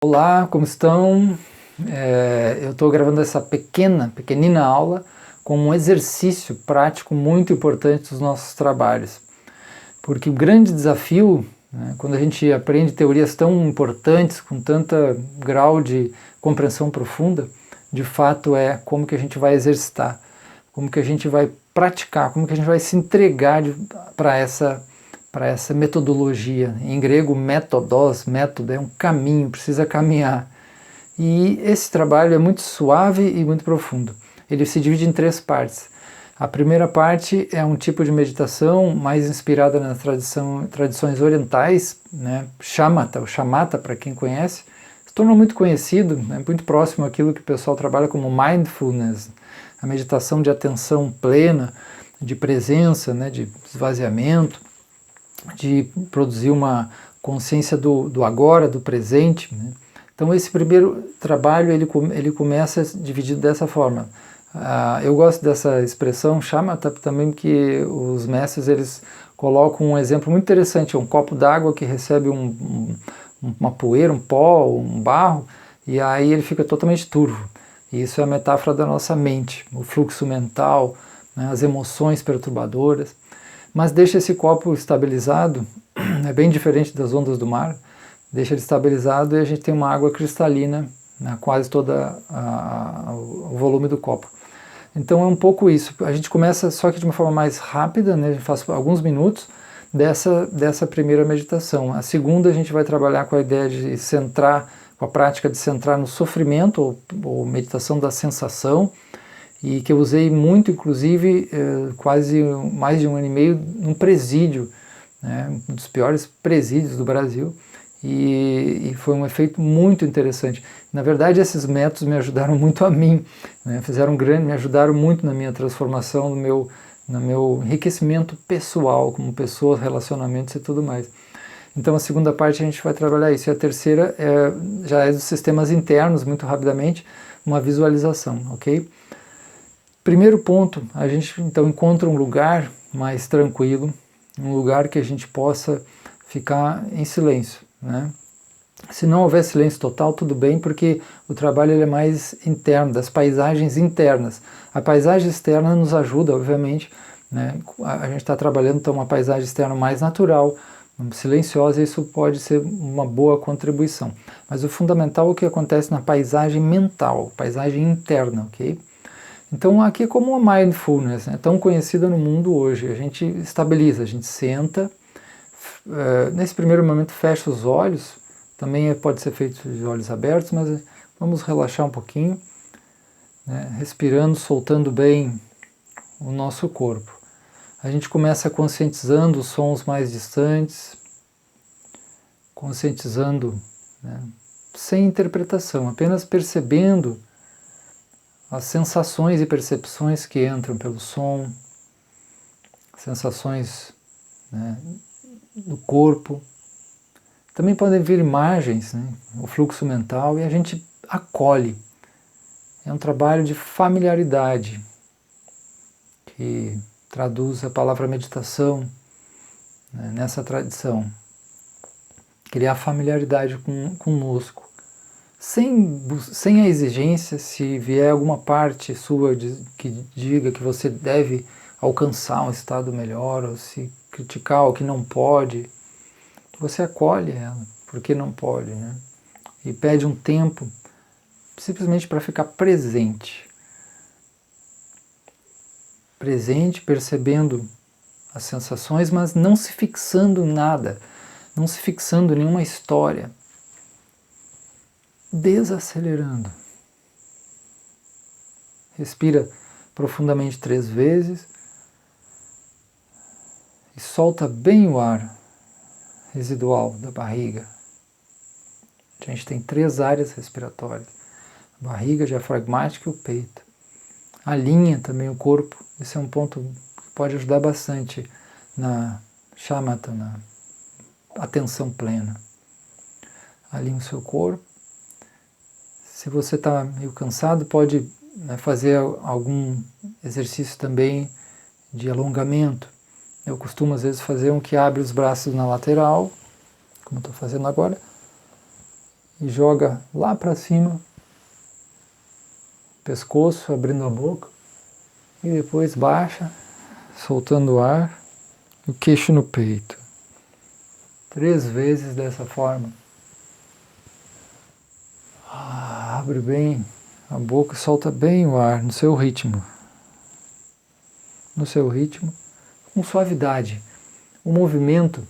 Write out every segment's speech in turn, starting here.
Olá, como estão? Eu estou gravando essa pequenina aula como um exercício prático muito importante dos nossos trabalhos. Porque o grande desafio, né, quando a gente aprende teorias tão importantes, com tanto grau de compreensão profunda, de fato é como que a gente vai exercitar, como que a gente vai praticar, como que a gente vai se entregar para essa metodologia. Em grego, métodos, método é um caminho, precisa caminhar. E esse trabalho é muito suave e muito profundo. Ele se divide em 3 partes. A primeira parte é um tipo de meditação mais inspirada nas tradições orientais, né? Shamatha, o Shamatha, para quem conhece, se tornou muito conhecido, né? Muito próximo àquilo que o pessoal trabalha como mindfulness, a meditação de atenção plena, de presença, né? De esvaziamento, de produzir uma consciência do agora, do presente, né? Então esse primeiro trabalho ele começa dividido dessa forma. Eu gosto dessa expressão shamatha também, que os mestres eles colocam um exemplo muito interessante, um copo d'água que recebe uma poeira, um pó, um barro, e aí ele fica totalmente turvo. E isso é a metáfora da nossa mente, o fluxo mental, né, as emoções perturbadoras. Mas deixa esse copo estabilizado, é bem diferente das ondas do mar, deixa ele estabilizado e a gente tem uma água cristalina, né, quase toda o volume do copo. Então é um pouco isso, a gente começa só que de uma forma mais rápida, né, a gente faz alguns minutos dessa primeira meditação. A segunda a gente vai trabalhar com a ideia de centrar, com a prática de centrar no sofrimento, ou meditação da sensação, e que eu usei muito, inclusive, quase mais de 1 ano e meio, num presídio, né, um dos piores presídios do Brasil, e foi um efeito muito interessante. Na verdade, esses métodos me ajudaram muito a mim, né, me ajudaram muito na minha transformação, no meu enriquecimento pessoal, como pessoa, relacionamentos e tudo mais. Então a segunda parte a gente vai trabalhar isso, e a terceira já é dos sistemas internos, muito rapidamente, uma visualização, ok? Primeiro ponto, a gente então encontra um lugar mais tranquilo, um lugar que a gente possa ficar em silêncio, né? Se não houver silêncio total, tudo bem, porque o trabalho ele é mais interno, das paisagens internas. A paisagem externa nos ajuda, obviamente, né? A gente está trabalhando então uma paisagem externa mais natural, silenciosa, e isso pode ser uma boa contribuição. Mas o fundamental é o que acontece na paisagem mental, paisagem interna, ok? Então aqui é como uma mindfulness, né, tão conhecida no mundo hoje. A gente estabiliza, a gente senta, nesse primeiro momento fecha os olhos, também pode ser feito de olhos abertos, mas vamos relaxar um pouquinho, né, respirando, soltando bem o nosso corpo. A gente começa conscientizando os sons mais distantes, conscientizando, né, sem interpretação, apenas percebendo as sensações e percepções que entram pelo som, sensações, né, do corpo. Também podem vir imagens, né, o fluxo mental, e a gente acolhe. É um trabalho de familiaridade, que traduz a palavra meditação, né, nessa tradição. Criar familiaridade conosco. Sem a exigência, se vier alguma parte sua que diga que você deve alcançar um estado melhor, ou se criticar o que não pode, você acolhe ela, porque não pode, né? E pede um tempo simplesmente para ficar presente. Presente, percebendo as sensações, mas não se fixando em nada, não se fixando em nenhuma história. Desacelerando. Respira profundamente 3 vezes e solta bem o ar residual da barriga. A gente tem 3 áreas respiratórias: a barriga, a diafragmática e o peito. Alinha também o corpo. Esse é um ponto que pode ajudar bastante na shamatha, na atenção plena. Alinha o seu corpo. Se você está meio cansado, pode, né, fazer algum exercício também de alongamento. Eu costumo às vezes fazer um que abre os braços na lateral, como estou fazendo agora, e joga lá para cima, pescoço, abrindo a boca, e depois baixa, soltando o ar, o queixo no peito. 3 vezes dessa forma. Abre bem a boca, solta bem o ar no seu ritmo. No seu ritmo, com suavidade. O movimento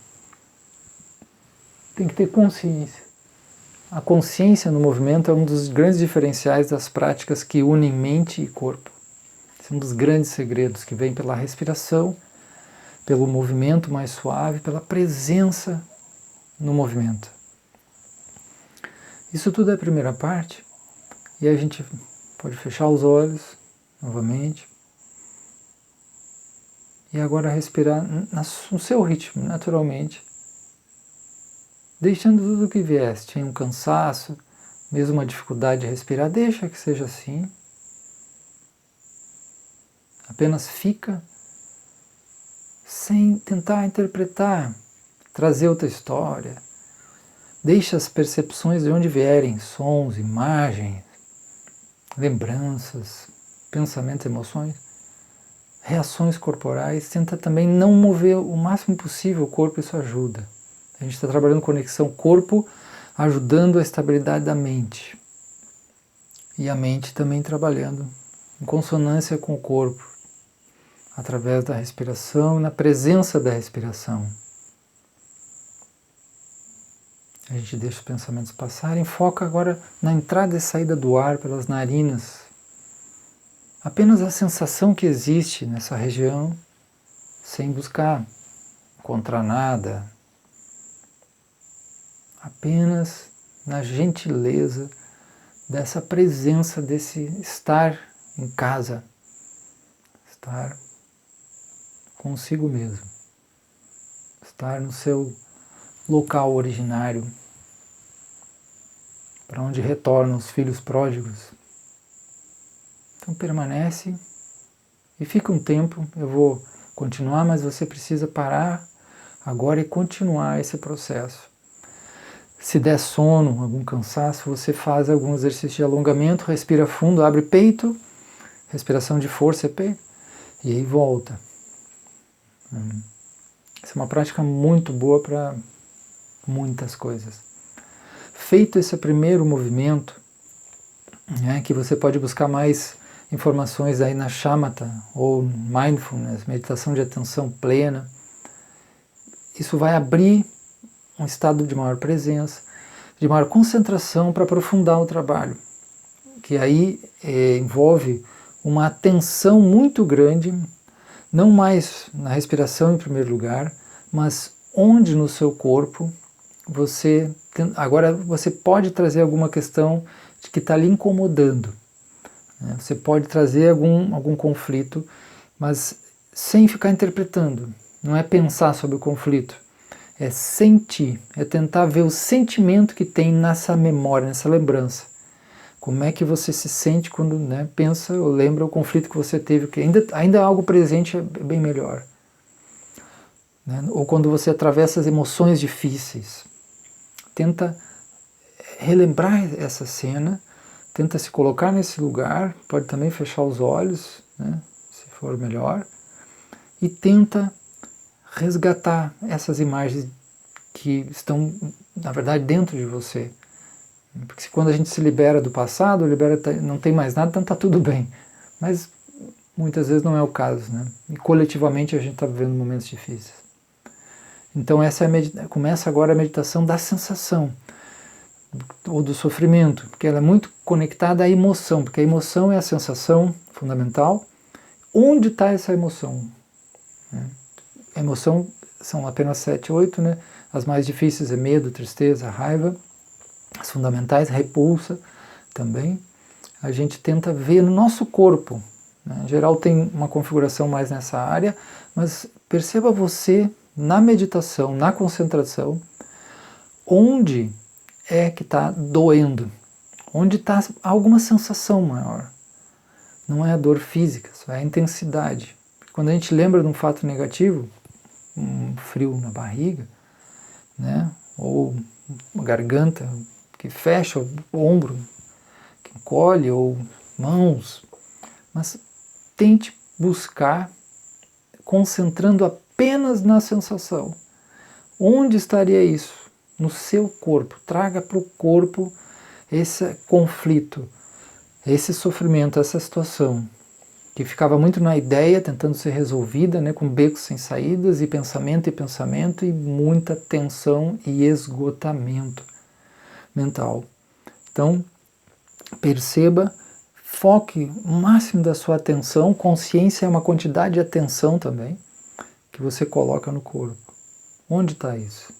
tem que ter consciência. A consciência no movimento é um dos grandes diferenciais das práticas que unem mente e corpo. Esse é um dos grandes segredos que vem pela respiração, pelo movimento mais suave, pela presença no movimento. Isso tudo é a primeira parte, e a gente pode fechar os olhos novamente e agora respirar no seu ritmo, naturalmente, deixando tudo o que vier. Se tem um cansaço, mesmo uma dificuldade de respirar, deixa que seja assim. Apenas fica sem tentar interpretar, trazer outra história. Deixa as percepções de onde vierem, sons, imagens, lembranças, pensamentos, emoções, reações corporais. Tenta também não mover o máximo possível o corpo, isso ajuda. A gente está trabalhando conexão corpo, ajudando a estabilidade da mente. E a mente também trabalhando em consonância com o corpo, através da respiração e na presença da respiração. A gente deixa os pensamentos passarem, foca agora na entrada e saída do ar pelas narinas. Apenas a sensação que existe nessa região, sem buscar encontrar nada. Apenas na gentileza dessa presença, desse estar em casa, estar consigo mesmo, estar no seu local originário, para onde retornam os filhos pródigos. Então permanece e fica um tempo. Eu vou continuar, mas você precisa parar agora e continuar esse processo. Se der sono, algum cansaço, você faz algum exercício de alongamento, respira fundo, abre peito, respiração de força é peito, e aí volta. Essa é uma prática muito boa para muitas coisas. Feito esse primeiro movimento, que você pode buscar mais informações aí na Shamatha, ou Mindfulness, meditação de atenção plena, isso vai abrir um estado de maior presença, de maior concentração para aprofundar o trabalho, que aí envolve uma atenção muito grande, não mais na respiração em primeiro lugar, mas onde no seu corpo agora você pode trazer alguma questão de que está lhe incomodando. Você pode trazer algum conflito, mas sem ficar interpretando. Não é pensar sobre o conflito, é sentir, é tentar ver o sentimento que tem nessa memória, nessa lembrança. Como é que você se sente quando pensa ou lembra o conflito que você teve, que ainda algo presente é bem melhor. Ou quando você atravessa as emoções difíceis. Tenta relembrar essa cena, tenta se colocar nesse lugar, pode também fechar os olhos, se for melhor, e tenta resgatar essas imagens que estão, na verdade, dentro de você. Porque quando a gente se libera do passado, não tem mais nada, então está tudo bem. Mas muitas vezes não é o caso, E coletivamente a gente está vivendo momentos difíceis. Então começa agora a meditação da sensação, ou do sofrimento, porque ela é muito conectada à emoção, porque a emoção é a sensação fundamental. Onde está essa emoção? A emoção são apenas 7, 8, As mais difíceis é medo, tristeza, raiva. As fundamentais, repulsa também. A gente tenta ver no nosso corpo. Em geral tem uma configuração mais nessa área, mas perceba você na meditação, na concentração, onde é que está doendo, onde está alguma sensação maior. Não é a dor física, só é a intensidade. Quando a gente lembra de um fato negativo, um frio na barriga, ou uma garganta que fecha o ombro, que encolhe, ou mãos, mas tente buscar concentrando apenas na sensação. Onde estaria isso? No seu corpo. Traga para o corpo esse conflito, esse sofrimento, essa situação, que ficava muito na ideia, tentando ser resolvida, né, com becos sem saídas, e pensamento, e muita tensão e esgotamento mental. Então, perceba, foque o máximo da sua atenção. Consciência é uma quantidade de atenção também, que você coloca no corpo. Onde está isso?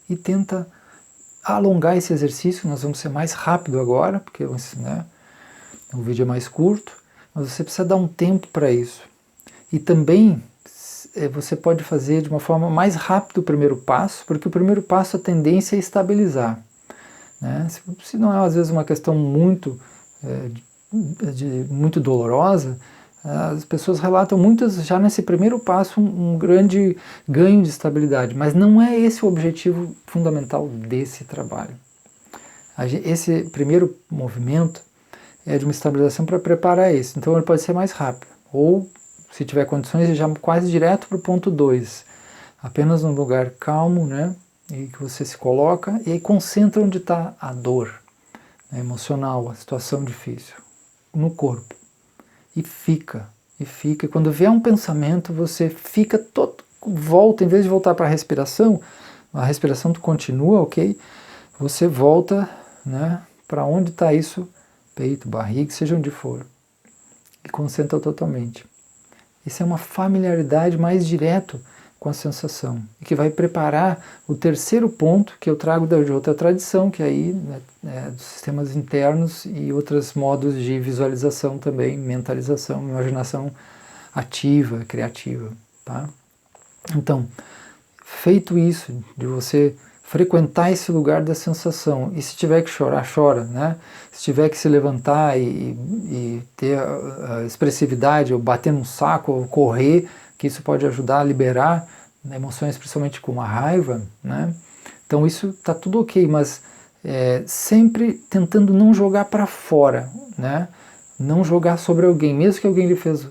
E tenta alongar esse exercício. Nós vamos ser mais rápido agora, porque né, o vídeo é mais curto, mas você precisa dar um tempo para isso. E também você pode fazer de uma forma mais rápida o primeiro passo, porque o primeiro passo, a tendência é estabilizar. Né? Se não é às vezes uma questão muito, muito dolorosa, as pessoas relatam muitas já nesse primeiro passo um grande ganho de estabilidade, mas não é esse o objetivo fundamental desse trabalho. Esse primeiro movimento é de uma estabilização para preparar isso, então ele pode ser mais rápido, ou se tiver condições, já quase direto para o ponto 2, apenas num lugar calmo, né, e que você se coloca e aí concentra onde está a dor, né, emocional, a situação difícil, no corpo. E fica. E quando vier um pensamento, você fica todo, volta, em vez de voltar para a respiração continua, ok? Você volta, né, para onde está isso, peito, barriga, seja onde for, e concentra totalmente. Isso é uma familiaridade mais direto com a sensação, e que vai preparar o terceiro ponto que eu trago de outra tradição, que aí, né, dos sistemas internos e outros modos de visualização também, mentalização, imaginação ativa, criativa. Tá? Então, feito isso, de você frequentar esse lugar da sensação, e se tiver que chorar, chora, né? Se tiver que se levantar e ter a expressividade, ou bater no saco, ou correr, que isso pode ajudar a liberar, né, emoções, principalmente como a raiva, né? Então isso está tudo ok, mas sempre tentando não jogar para fora, né? Não jogar sobre alguém, mesmo que alguém lhe fez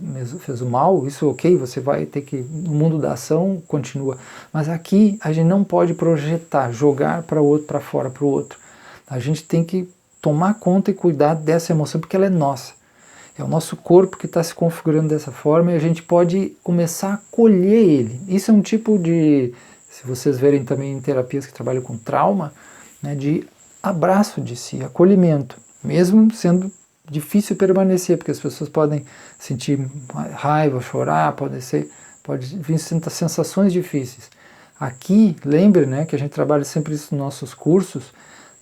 o mal, isso ok, você vai ter que, no mundo da ação, continua. Mas aqui a gente não pode projetar, jogar para o outro, para fora, para o outro. A gente tem que tomar conta e cuidar dessa emoção, porque ela é nossa. É o nosso corpo que está se configurando dessa forma e a gente pode começar a acolher ele. Isso é um tipo de, se vocês verem também em terapias que trabalham com trauma, né, de abraço de si, acolhimento, mesmo sendo difícil permanecer, porque as pessoas podem sentir raiva, chorar, pode vir sensações difíceis. Aqui, lembre, né, que a gente trabalha sempre isso nos nossos cursos,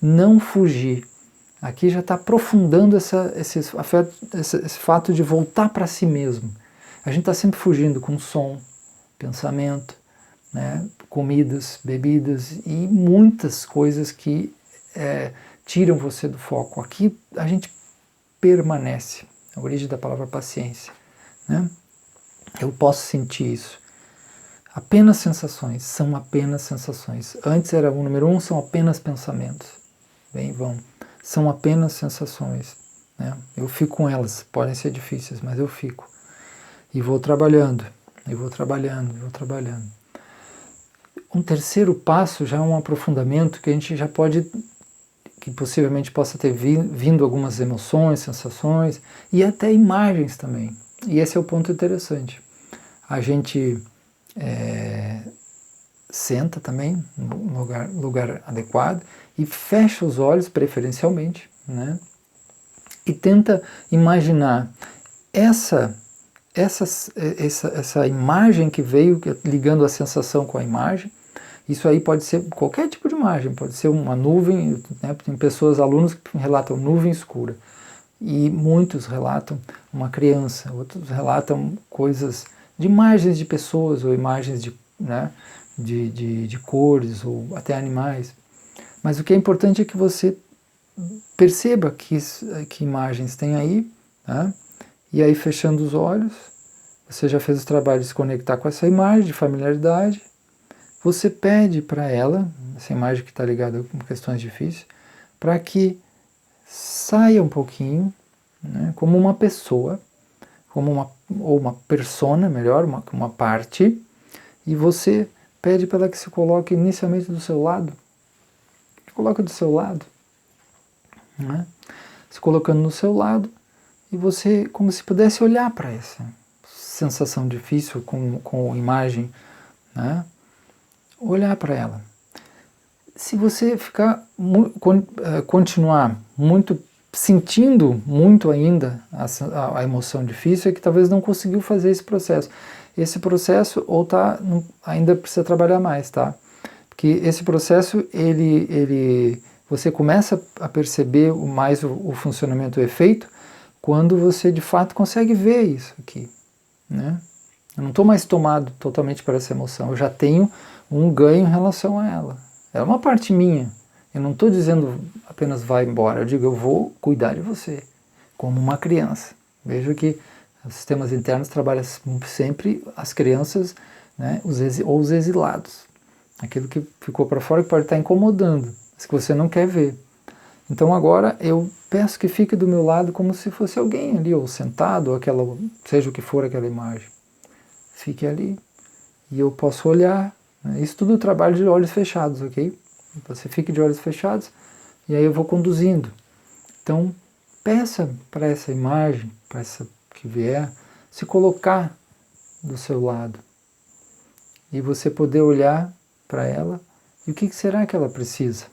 não fugir. Aqui já está aprofundando esse fato de voltar para si mesmo. A gente está sempre fugindo com som, pensamento, né, comidas, bebidas e muitas coisas que tiram você do foco. Aqui a gente permanece, a origem da palavra paciência. Né? Eu posso sentir isso. Apenas sensações, são apenas sensações. Antes era o número 1, são apenas pensamentos. Bem, são apenas sensações. Né? Eu fico com elas, podem ser difíceis, mas eu fico. E vou trabalhando, e vou trabalhando, e vou trabalhando. Um terceiro passo já é um aprofundamento que a gente já pode, que possivelmente possa ter vindo algumas emoções, sensações e até imagens também. E esse é o ponto interessante. A gente senta também no lugar adequado e fecha os olhos preferencialmente, né? E tenta imaginar essa imagem que veio ligando a sensação com a imagem. Isso aí pode ser qualquer tipo de imagem, pode ser uma nuvem, né? Tem alunos que relatam nuvem escura, e muitos relatam uma criança, outros relatam coisas de imagens de pessoas, ou imagens de cores, ou até animais. Mas o que é importante é que você perceba que imagens tem aí, tá? E aí fechando os olhos, você já fez o trabalho de se conectar com essa imagem de familiaridade, você pede para ela, essa imagem que está ligada com questões difíceis, para que saia um pouquinho, né, como uma pessoa, ou uma persona, melhor, uma parte, e você pede para ela que se coloque inicialmente do seu lado. Coloca do seu lado, né? Se colocando no seu lado, e você, como se pudesse olhar para essa sensação difícil com imagem, né? Olhar para ela. Se você ficar continuar muito sentindo muito ainda a emoção difícil, é que talvez não conseguiu fazer esse processo. Esse processo ainda precisa trabalhar mais, tá? Porque esse processo, você começa a perceber mais o funcionamento, o efeito, quando você de fato consegue ver isso aqui, né? Eu não estou mais tomado totalmente por essa emoção, eu já tenho um ganho em relação a ela. Ela é uma parte minha. Eu não estou dizendo apenas vai embora, eu digo eu vou cuidar de você, como uma criança. Veja que os sistemas internos trabalham sempre as crianças, né, ou os exilados. Aquilo que ficou para fora que pode estar incomodando, mas que você não quer ver. Então agora eu peço que fique do meu lado como se fosse alguém ali, ou sentado, ou seja o que for aquela imagem. Fique ali e eu posso olhar. Né? Isso tudo é trabalho de olhos fechados, ok? Você fique de olhos fechados e aí eu vou conduzindo. Então peça para essa imagem, para essa que vier, se colocar do seu lado e você poder olhar para ela e o que será que ela precisa.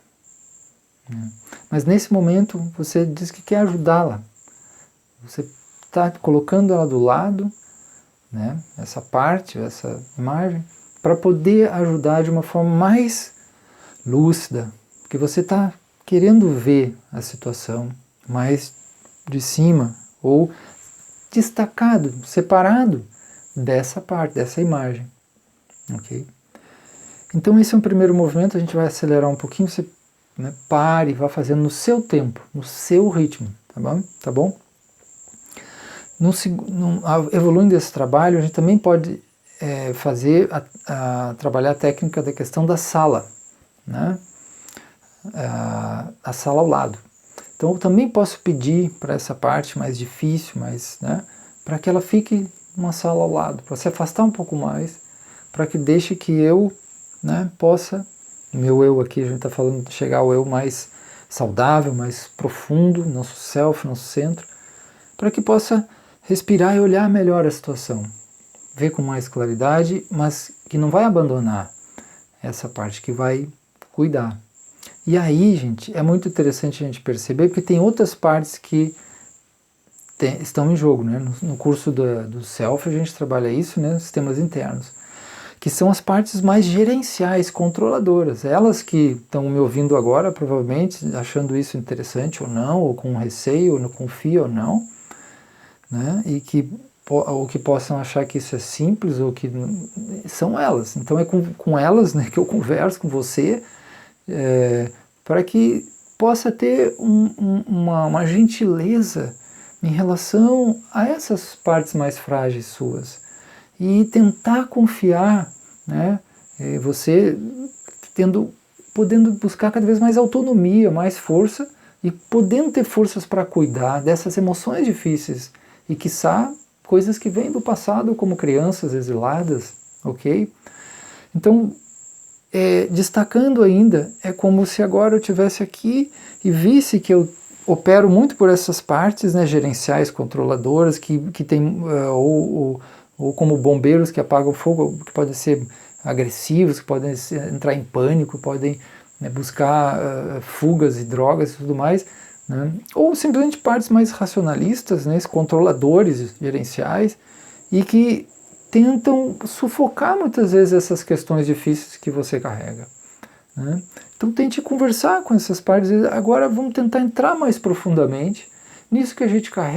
Mas nesse momento você diz que quer ajudá-la. Você está colocando ela do lado, né, essa parte, essa imagem, para poder ajudar de uma forma mais lúcida, porque você está querendo ver a situação mais de cima, ou destacado, separado dessa parte, dessa imagem. Ok? Então esse é um primeiro movimento, a gente vai acelerar um pouquinho, você, né, pare e vá fazendo no seu tempo, no seu ritmo, tá bom? Tá bom? Evoluindo esse trabalho, a gente também pode trabalhar a técnica da questão da sala, né? A sala ao lado. Então eu também posso pedir para essa parte mais difícil, né, para que ela fique numa sala ao lado, para se afastar um pouco mais, para que deixe que eu, né, possa, meu eu aqui, a gente está falando de chegar ao eu mais saudável, mais profundo, nosso self, nosso centro, para que possa respirar e olhar melhor a situação, ver com mais claridade, mas que não vai abandonar essa parte, que vai cuidar. E aí, gente, é muito interessante a gente perceber, porque tem outras partes que estão em jogo, né? No curso do Self a gente trabalha isso, né? Sistemas internos, que são as partes mais gerenciais, controladoras. Elas que estão me ouvindo agora, provavelmente, achando isso interessante ou não, ou com receio, ou não confia ou não, né? Ou que possam achar que isso é simples, ou que são elas. Então é com elas, né, que eu converso com você, para que possa ter uma gentileza em relação a essas partes mais frágeis suas e tentar confiar, né, você podendo buscar cada vez mais autonomia, mais força e podendo ter forças para cuidar dessas emoções difíceis e quiçá coisas que vêm do passado como crianças exiladas, ok? Então, destacando ainda, é como se agora eu estivesse aqui e visse que eu opero muito por essas partes, né, gerenciais, controladoras, que tem, ou como bombeiros que apagam fogo, que podem ser agressivos, que podem entrar em pânico, podem, né, buscar fugas e drogas e tudo mais, né, ou simplesmente partes mais racionalistas, né, controladores gerenciais, e que tentam sufocar muitas vezes essas questões difíceis que você carrega, né? Então tente conversar com essas partes. Agora vamos tentar entrar mais profundamente nisso que a gente carrega.